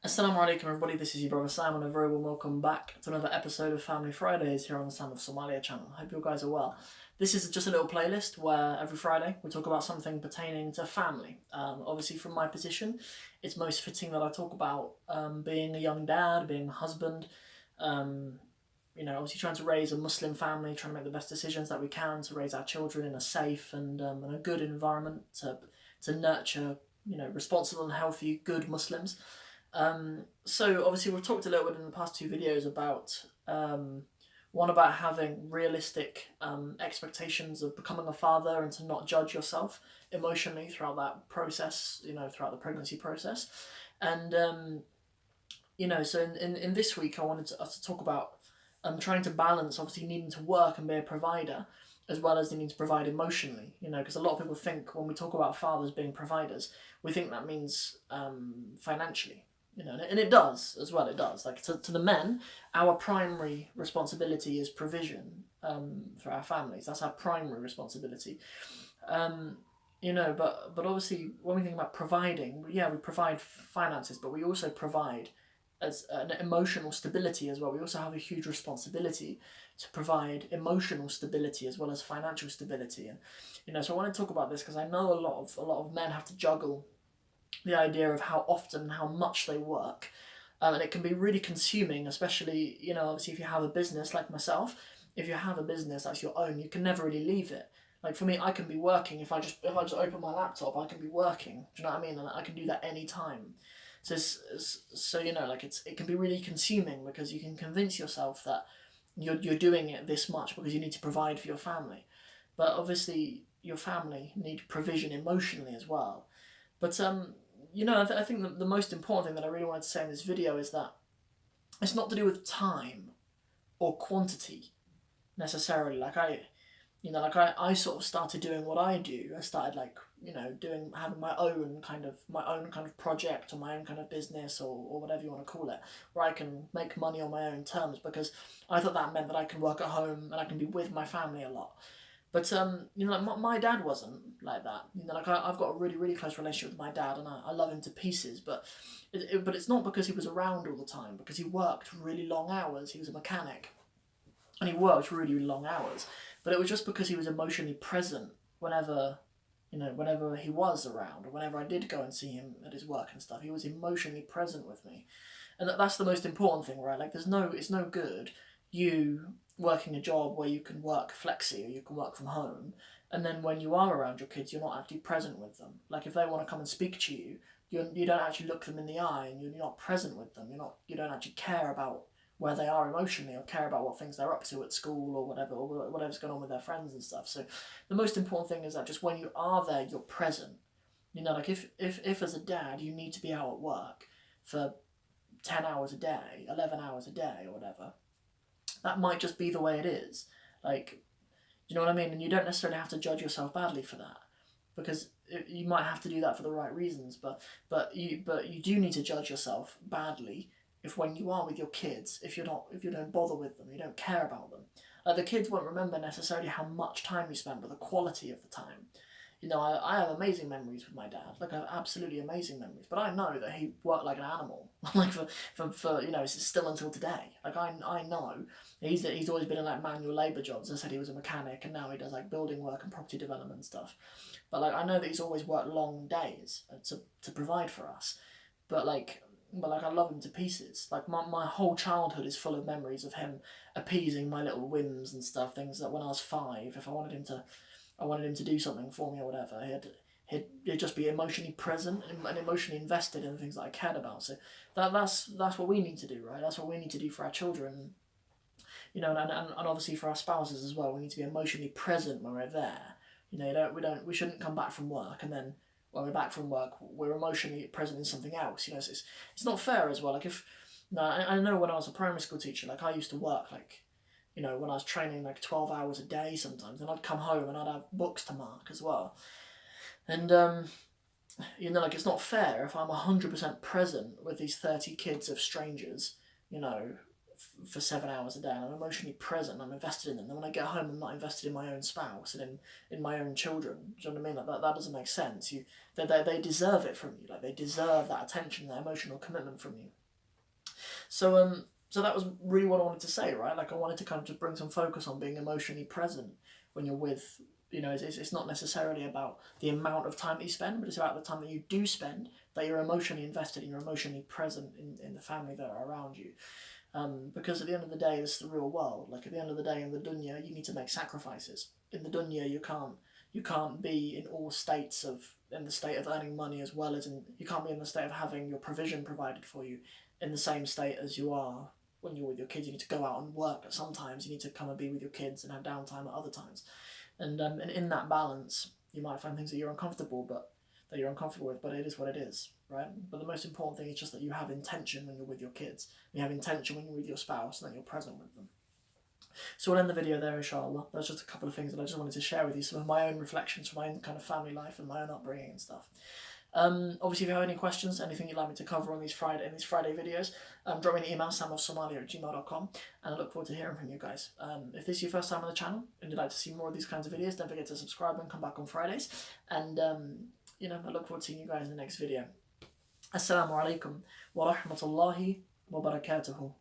Assalamu alaikum everybody, this is your brother Sam and a very warm welcome back to another episode of Family Fridays here on the Sam of Somalia channel. I hope you guys are well. This is just a little playlist where every Friday we talk about something pertaining to family. Obviously from my position, it's most fitting that I talk about being a young dad, being a husband, obviously trying to raise a Muslim family, trying to make the best decisions that we can to raise our children in a safe and a good environment to nurture, responsible and healthy, good Muslims. So obviously we've talked a little bit in the past two videos about one about having realistic expectations of becoming a father and to not judge yourself emotionally throughout that process, throughout the pregnancy process. And so in this week I wanted us to talk about trying to balance obviously needing to work and be a provider as well as needing to provide emotionally, because a lot of people think when we talk about fathers being providers, we think that means financially, and it does as well. It does. Like to the men, our primary responsibility is provision for our families. That's our primary responsibility. But obviously when we think about providing, yeah, we provide finances, but we also provide as an emotional stability as well. We also have a huge responsibility to provide emotional stability as well as financial stability, and so I want to talk about this because I know a lot of men have to juggle the idea of how often and how much they work. And it can be really consuming, especially, obviously if you have a business like myself. If you have a business that's your own, you can never really leave it. Like for me, I can be working if I just open my laptop, I can be working. Do you know what I mean? And I can do that anytime. So it can be really consuming because you can convince yourself that you're doing it this much because you need to provide for your family, but obviously your family need provision emotionally as well. But I think the most important thing that I really wanted to say in this video is that it's not to do with time or quantity necessarily. I sort of started doing what I do. I started having my own kind of project or my own kind of business or whatever you want to call it, where I can make money on my own terms because I thought that meant that I can work at home and I can be with my family a lot. But my dad wasn't like that. I've got a really really close relationship with my dad, and I love him to pieces. But it's not because he was around all the time. Because he worked really long hours. He was a mechanic, and he worked really really long hours. But it was just because he was emotionally present whenever, whenever he was around, or whenever I did go and see him at his work and stuff. He was emotionally present with me, and that's the most important thing, right? Like it's no good you working a job where you can work flexi or you can work from home, and then when you are around your kids you're not actually present with them. Like if they want to come and speak to you, you don't actually look them in the eye, and you're not present with them. You don't actually care about where they are emotionally or care about what things they're up to at school or whatever, or whatever's going on with their friends and stuff. So the most important thing is that just when you are there you're present. Like if as a dad you need to be out at work for 10 hours a day, 11 hours a day or whatever, that might just be the way it is. Like, you know what I mean? And you don't necessarily have to judge yourself badly for that, because you might have to do that for the right reasons. But you do need to judge yourself badly if when you are with your kids, if you don't bother with them, you don't care about them. Like the kids won't remember necessarily how much time you spent, but the quality of the time. I have amazing memories with my dad. Like I have absolutely amazing memories. But I know that he worked like an animal. Like for still until today. Like I know he's always been in like manual labour jobs. I said he was a mechanic, and now he does like building work and property development stuff. But like I know that he's always worked long days to provide for us. But like I love him to pieces. Like my whole childhood is full of memories of him appeasing my little whims and stuff. Things that when I was 5, if I wanted him to do something for me or whatever, he'd just be emotionally present and emotionally invested in the things that I cared about. So that's what we need to do, right? That's what we need to do for our children, and obviously for our spouses as well. We need to be emotionally present when we're there. We shouldn't come back from work and then when we're back from work we're emotionally present in something else. It's not fair as well. Like if no, I know when I was a primary school teacher, like I used to work like when I was training like 12 hours a day sometimes, and I'd come home and I'd have books to mark as well. And, like it's not fair if I'm 100% present with these 30 kids of strangers, you know, for 7 hours a day, and I'm emotionally present, and I'm invested in them. Then when I get home, I'm not invested in my own spouse and in my own children. Do you know what I mean? Like that doesn't make sense. They deserve it from you. Like they deserve that attention, that emotional commitment from you. So that was really what I wanted to say, right? Like I wanted to kind of just bring some focus on being emotionally present when you're with, it's not necessarily about the amount of time that you spend, but it's about the time that you do spend, that you're emotionally invested and you're emotionally present in the family that are around you. Because at the end of the day, this is the real world. Like at the end of the day, in the dunya, you need to make sacrifices. In the dunya, you can't be in all states in the state of earning money as well as you can't be in the state of having your provision provided for you in the same state as you are when you're with your kids. You need to go out and work, but sometimes you need to come and be with your kids and have downtime at other times. And in that balance, you might find things that you're uncomfortable with, but it is what it is, right? But the most important thing is just that you have intention when you're with your kids. You have intention when you're with your spouse, and that you're present with them. So we'll end the video there, inshallah. That's just a couple of things that I just wanted to share with you, some of my own reflections from my own kind of family life and my own upbringing and stuff. Obviously, if you have any questions, anything you'd like me to cover on these Friday videos, drop me an email, samofsomalia@gmail.com, and I look forward to hearing from you guys. If this is your first time on the channel and you'd like to see more of these kinds of videos, don't forget to subscribe and come back on Fridays. And I look forward to seeing you guys in the next video. Assalamu alaikum wa rahmatullahi wa barakatuhu.